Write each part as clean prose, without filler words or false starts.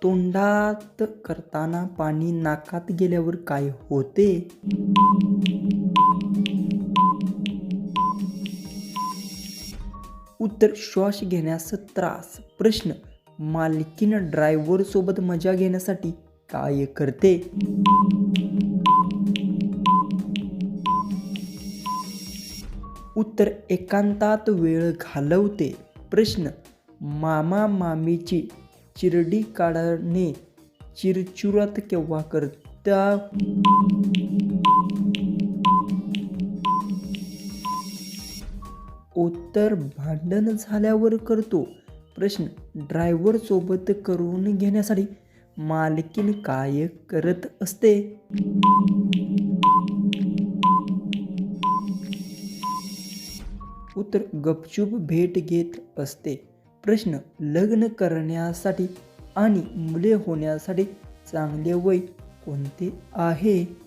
तोंडात करताना पाणी नाकात गेल्यावर काय होते? उत्तर श्वास घेण्यास त्रास. प्रश्न मालकीण ड्रायव्हर सोबत मजा घेण्यासाठी काय करते? उत्तर एकांतात वेळ घालवते. प्रश्न मामा मामीची चिरडी काढणे चिरचुरात केव्हा करता? उत्तर भांडण झाल्यावर करतो. प्रश्न ड्रायव्हर सोबत करून घेण्यासाठी मालकीण काय करत असते? उत्तर गपचूप भेट घेत असते. प्रश्न लग्न करण्यासाठी आणि मुले होण्यासाठी चांगले वय कोणते आहे?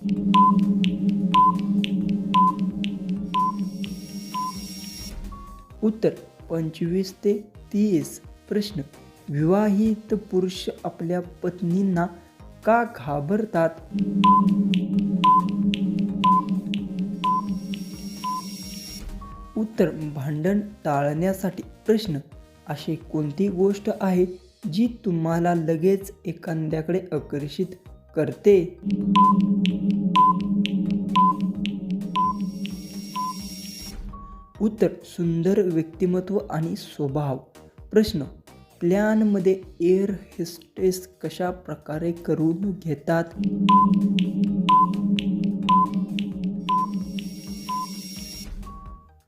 उत्तर 25 ते 30. प्रश्न विवाहित पुरुष आपल्या पत्नींना का घाबरतात? उत्तर भांडण टाळण्यासाठी. प्रश्न अशी कोणती गोष्ट आहे जी तुम्हाला लगेच एखाद्याकडे आकर्षित करते? उत्तर सुंदर व्यक्तिमत्व आणि स्वभाव. प्रश्न प्लॅनमध्ये एअर होस्टेस कशा प्रकारे करून घेतात?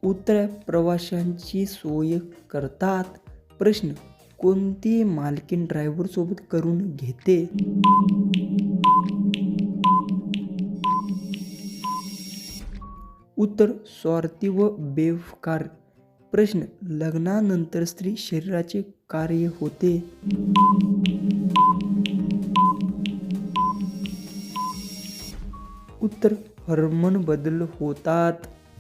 उत्तर प्रवाशांची सोय करतात. प्रश्न कोणती मालकीण ड्रायव्हर सोबत करून घेते? उत्तर स्वार्थी व बेवफार. प्रश्न लग्नानंतर स्त्री शरीराचे कार्य होते? उत्तर हार्मोन बदल होतात.